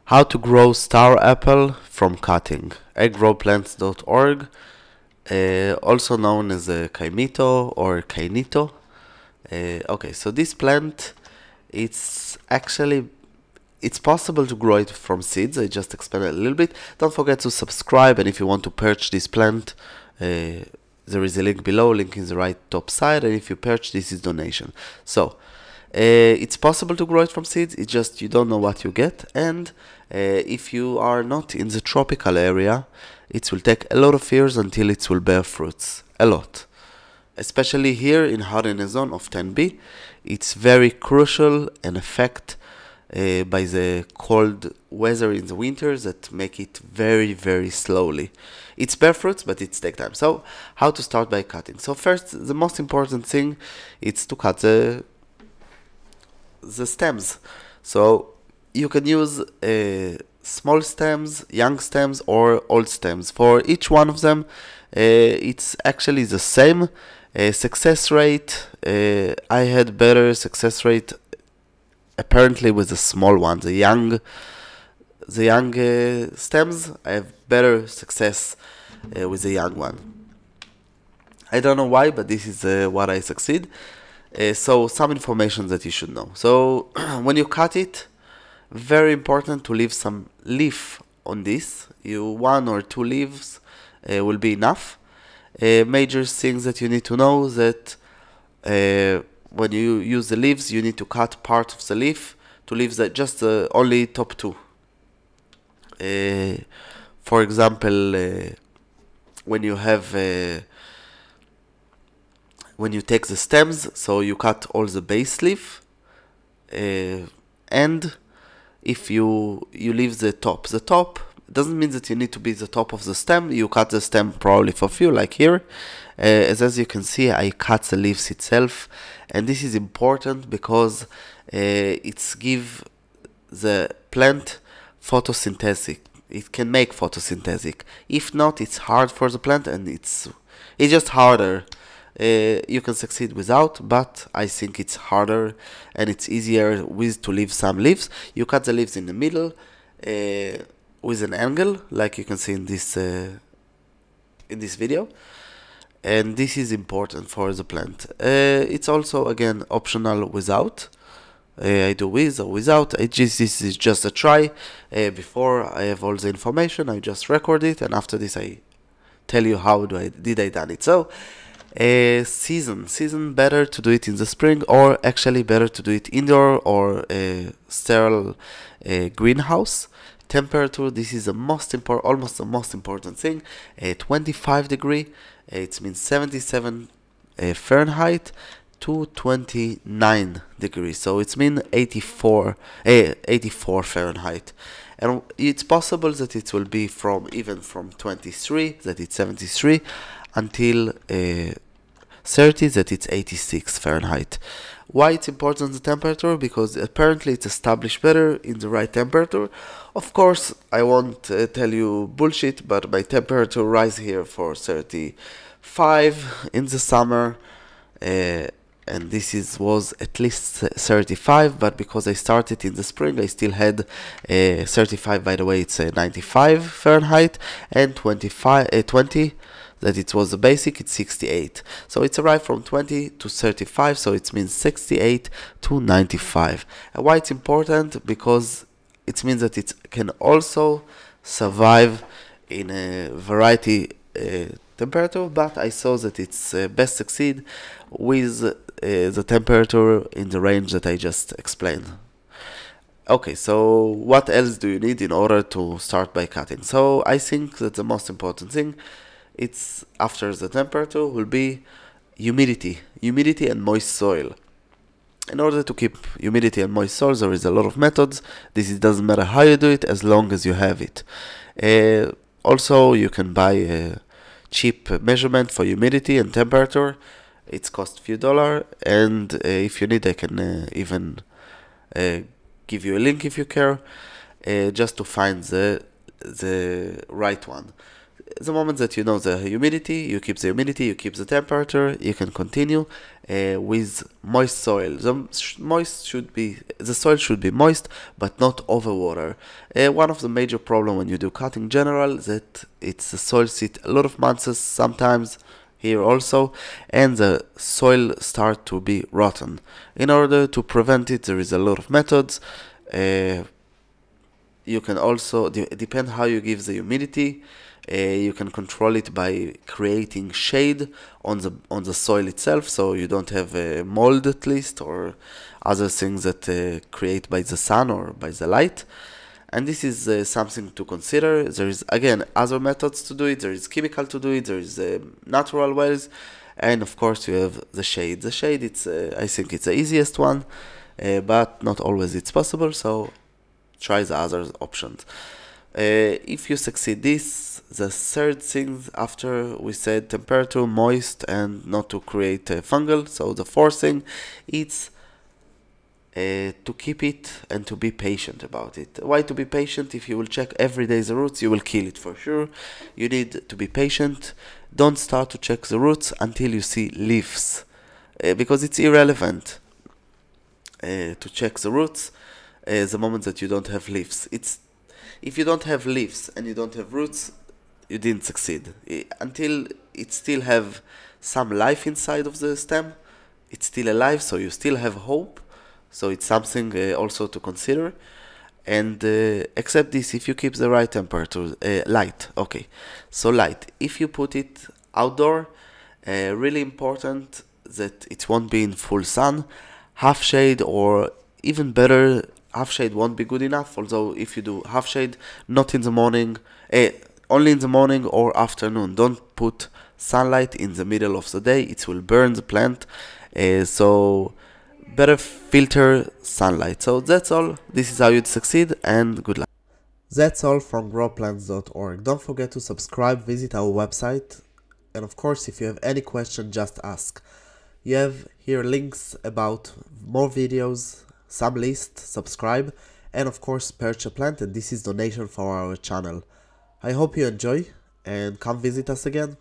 How to grow star apple from cutting. Growplants.org, also known as Caimito or Cainito. Okay, so this plant, it's possible to grow it from seeds. I just explained it a little bit. Don't forget to subscribe, and if you want to purchase this plant, there is a link below, link in the right top side, and if you purchase, this is donation. So it's possible to grow it from seeds, it's just you don't know what you get, and if you are not in the tropical area, it will take a lot of years until it will bear fruits, a lot. Especially here in hardiness zone of 10B, it's very crucial and affected by the cold weather in the winters that make it very, very slowly. It's bear fruits, but it takes time. So how to start by cutting? So first, the most important thing is to cut the stems. So you can use small stems, young stems, or old stems. For each one of them, it's actually the same success rate. I had better success rate apparently with the small one. The young stems, I have better success with the young one. I don't know why, but this is what I succeed. So some information that you should know. So when you cut it, very important to leave some leaf on this. 1 or 2 leaves will be enough. Major things that you need to know that when you use the leaves, you need to cut part of the leaf to leave just the only top 2. For example, when you have when you take the stems, so you cut all the base leaf, and if you leave the top doesn't mean that you need to be the top of the stem. You cut the stem probably for few, like here. As you can see, I cut the leaves itself, and this is important because it's give the plant photosynthetic. It can make photosynthetic. If not, it's hard for the plant, and it's just harder. You can succeed without, but I think it's harder and it's easier to leave some leaves. You cut the leaves in the middle with an angle, like you can see in this video, and this is important for the plant. It's also again optional without. I do with or without. This is just a try. Before I have all the information, I just record it, and after this I tell you how did I done it. So season better to do it in the spring, or actually better to do it indoor or sterile greenhouse. Temperature, this is the most important, almost the most important thing. 25 degree, it means 77 Fahrenheit to 29 degrees, so it means 84 Fahrenheit. And it's possible that it will be even from 23, that it's 73, until 30, that it's 86 Fahrenheit. Why it's important, the temperature? Because apparently it's established better in the right temperature. Of course, I won't tell you bullshit, but my temperature rise here for 35 in the summer, and this was at least 35, but because I started in the spring, I still had 35. By the way, it's 95 Fahrenheit, and 20 that it was the basic, it's 68. So it's arrived from 20 to 35, so it means 68 to 95. And why it's important? Because it means that it can also survive in a variety temperature, but I saw that it's best succeed with the temperature in the range that I just explained. Okay, so what else do you need in order to start by cutting? So I think that the most important thing, it's after the temperature, will be humidity and moist soil. In order to keep humidity and moist soil, there is a lot of methods. Doesn't matter how you do it, as long as you have it. Also, you can buy a cheap measurement for humidity and temperature. It's cost a few dollars, and if you need, I can even give you a link if you care, just to find the right one. the moment that you know the humidity, you keep the humidity, you keep the temperature, you can continue with moist soil. The soil should be moist, but not overwater. One of the major problems when you do cut in general that it's the soil sit a lot of months, sometimes here also, and the soil start to be rotten. In order to prevent it, there is a lot of methods. You can also depend how you give the humidity. You can control it by creating shade on the soil itself, so you don't have mold at least or other things that create by the sun or by the light. And this is something to consider. There is again other methods to do it. There is chemical to do it. There is natural ways, and of course you have the shade. The shade, it's I think it's the easiest one, but not always it's possible. So try the other options. If you succeed this, the third thing after we said temperature, moist, and not to create fungal. So the fourth thing, it's to keep it and to be patient about it. Why to be patient? If you will check every day the roots, you will kill it for sure. You need to be patient. Don't start to check the roots until you see leaves, because it's irrelevant to check the roots the moment that you don't have leaves. If you don't have leaves and you don't have roots, you didn't succeed. Until it still have some life inside of the stem, it's still alive, so you still have hope. So it's something also to consider. And except this, if you keep the right temperature, light, okay. So light, if you put it outdoor, really important that it won't be in full sun, half shade, or even better, half shade won't be good enough. Although if you do half shade, not in the morning, only in the morning or afternoon. Don't put sunlight in the middle of the day, it will burn the plant. So better filter sunlight. So that's all. This is how you'd succeed, and good luck. That's all from growplants.org. Don't forget to subscribe, visit our website, and of course if you have any question, just ask. You have here links about more videos, some lists, subscribe, and of course purchase a plant, and this is donation for our channel. I hope you enjoy and come visit us again.